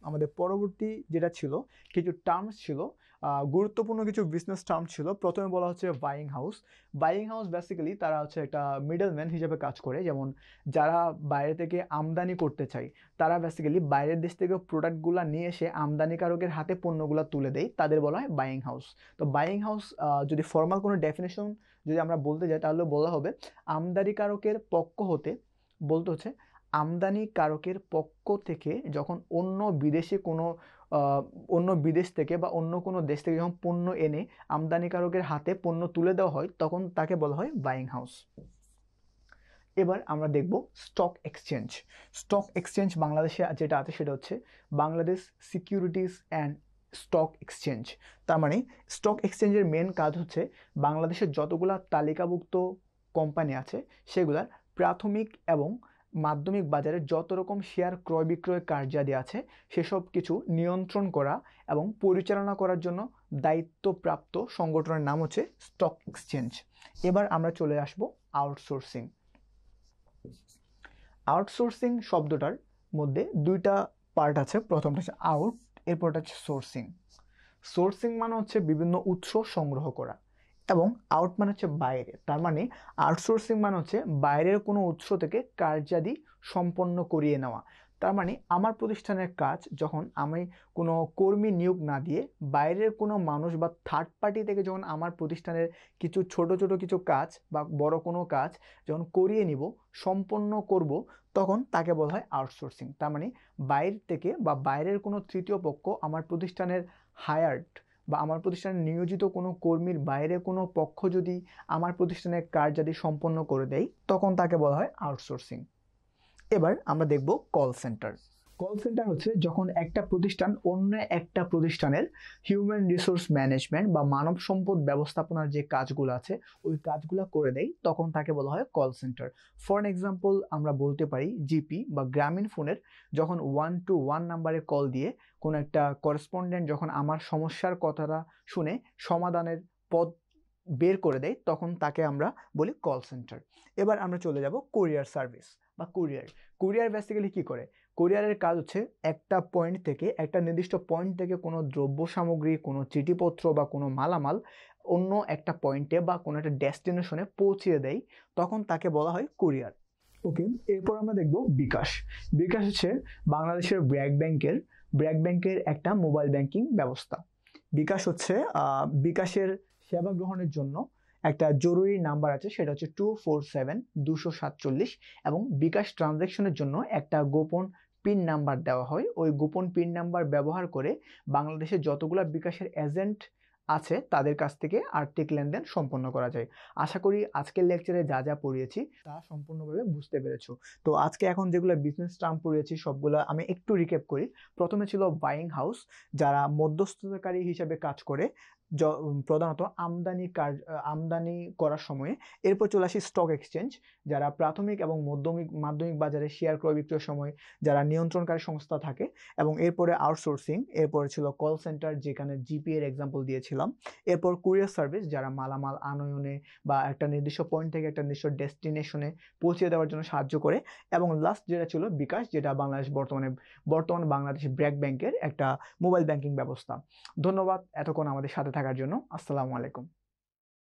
আমাদের পরবর্তী যেটা ছিল কিছু টার্মস ছিল, গুরুত্বপূর্ণ কিছু বিজনেস টার্ম ছিল। প্রথমে বলা হচ্ছে buying house. Buying house basically তারা হচ্ছে একটা মিডলম্যান হিসেবে কাজ করে, যেমন যারা বাইরে থেকে আমদানি করতে চায় তারা বেসিক্যালি বাইরের দেশ থেকে প্রোডাক্টগুলো নিয়ে এসে আমদানিকারকের হাতে পণ্যগুলো তুলে দেয়, তাদের বলা হয় বাইং হাউস। তো বাইং হাউস যদি ফর্মাল কোনো ডেফিনেশন যদি আমরা বলতে যাই তাহলে বলা হবে আমদানিকারকের পক্ষ হতে, বলতে হচ্ছে আমদানিকারকের পক্ষ থেকে যখন অন্য বিদেশ থেকে বা অন্য কোনো দেশ থেকে যখন পণ্য এনে আমদানিকারকের হাতে পণ্য তুলে দেওয়া হয় তখন তাকে বলা হয় বাইং হাউস। এবার আমরা দেখব স্টক এক্সচেঞ্জ। স্টক এক্সচেঞ্জ বাংলাদেশে যেটা আছে সেটা হচ্ছে Bangladesh securities and stock exchange. তার মানে স্টক এক্সচেঞ্জের মেন কাজ হচ্ছে বাংলাদেশের যতগুলা তালিকাভুক্ত কোম্পানি আছে সেগুলার প্রাথমিক এবং মাধ্যমিক বাজারে যত রকম শেয়ার ক্রয় বিক্রয় কার্যাদি আছে সেসব কিছু নিয়ন্ত্রণ করা এবং পরিচালনা করার জন্য দায়িত্বপ্রাপ্ত সংগঠনের নাম হচ্ছে স্টক এক্সচেঞ্জ। এবার আমরা চলে আসব আউটসোর্সিং। আউটসোর্সিং শব্দটার মধ্যে দুইটা পার্ট আছে, প্রথমটা হচ্ছে আউট, এরপরটা হচ্ছে সোর্সিং। সোর্সিং মানে হচ্ছে বিভিন্ন উৎস সংগ্রহ করা এবং আউট মানে হচ্ছে বাইরে। তার মানে আউটসোর্সিং মানে হচ্ছে বাইরের কোনো উৎস থেকে কার্যাদি সম্পন্ন করিয়ে নেওয়া। তার মানে আমার প্রতিষ্ঠানের কাজ যখন আমি কোনো কর্মী নিয়োগ না দিয়ে বাইরের কোনো মানুষ বা থার্ড পার্টি থেকে যখন আমার প্রতিষ্ঠানের কিছু ছোট ছোট কিছু কাজ বা বড় কোনো কাজ যখন করিয়ে নিব, সম্পন্ন করব, তখন তাকে বলা হয় আউটসোর্সিং। তার মানে বাইরে থেকে বা বাইরের কোনো তৃতীয় পক্ষ আমার প্রতিষ্ঠানের হায়ার্ড বা আমার প্রতিষ্ঠানে নিয়োজিত কোনো কর্মীর বাইরে কোনো পক্ষ যদি আমার প্রতিষ্ঠানের কাজ যদি সম্পন্ন করে দেয় তখন তাকে বলা হয় আউটসোর্সিং। এবার আমরা দেখব কল সেন্টার। কল সেন্টার হচ্ছে যখন একটা প্রতিষ্ঠান অন্য একটা প্রতিষ্ঠানের হিউম্যান রিসোর্স ম্যানেজমেন্ট বা মানব সম্পদ ব্যবস্থাপনার যে কাজগুলো আছে ওই কাজগুলো করে দেয়, তখন তাকে বলা হয় কল সেন্টার। ফর এক্সাম্পল আমরা বলতে পারি জিপি বা গ্রামীণ ফোনের যখন 121 নাম্বারে কল দিয়ে কোনো একটা করেসপন্ডেন্ট যখন আমার সমস্যার কথাটা শুনে সমাধানের পথ বের করে দেয় তখন তাকে আমরা বলি কল সেন্টার। এবার আমরা চলে যাব কুরিয়ার সার্ভিস বা কুরিয়ার। কুরিয়ার বেসিক্যালি কি করে? কুরিয়ারের কাজ হচ্ছে একটা পয়েন্ট থেকে, একটা নির্দিষ্ট পয়েন্ট থেকে কোনো দ্রব্য সামগ্রী, কোনো চিঠিপত্র বা কোনো মালামাল অন্য একটা পয়েন্টে বা কোনো একটা ডেস্টিনেশনে পৌঁছিয়ে দেয়, তখন তাকে বলা হয় কুরিয়ার। ওকে, এরপর আমরা দেখব বিকাশ। বিকাশ হচ্ছে বাংলাদেশের ব্র্যাক ব্যাংকের একটা মোবাইল ব্যাংকিং ব্যবস্থা। বিকাশ হচ্ছে বিকাশের সেবা গ্রহণের জন্য একটা জরুরি নাম্বার আছে, সেটা হচ্ছে 247-247 এবং বিকাশ ট্রানজ্যাকশনের জন্য একটা গোপন পিন নাম্বার দেওয়া হয়। ওই গোপন পিন নাম্বার ব্যবহার করে বাংলাদেশে যতগুলা বিকাশের এজেন্ট আছে তাদের কাছ থেকে আর্থিক লেনদেন সম্পন্ন করা যায়। আশা করি আজকের লেকচারে যা যা পড়িয়েছি তা সম্পূর্ণভাবে বুঝতে পেরেছো। তো আজকে এখন যেগুলো বিজনেস টার্ম পড়িয়েছি সবগুলো আমি একটু রিক্যাপ করি। প্রথমে ছিল বাইং হাউস, যারা মধ্যস্থতাকারী হিসেবে কাজ করে প্রধানত আমদানি করার সময়ে। এরপর চলে আসি স্টক এক্সচেঞ্জ, যারা প্রাথমিক এবং মাধ্যমিক বাজারে শেয়ার ক্রয় বিক্রয়ের সময় যারা নিয়ন্ত্রণকারী সংস্থা থাকে। এবং এরপরে আউটসোর্সিং, এরপরে ছিল কল সেন্টার যেখানে জিপি এর এক্সাম্পল দিয়েছিলাম। এরপর কুরিয়ার সার্ভিস, যারা মালামাল আনয়নে বা একটা নির্দিষ্ট পয়েন্ট থেকে একটা নির্দিষ্ট ডেস্টিনেশনে পৌঁছে দেওয়ার জন্য সাহায্য করে। এবং লাস্ট যেটা ছিল বিকাশ, যেটা বর্তমান বাংলাদেশ ব্র্যাক ব্যাংকের একটা মোবাইল ব্যাংকিং ব্যবস্থা। ধন্যবাদ এতক্ষণ আমাদের সাথে থাকার জন্য। আসসালামু আলাইকুম।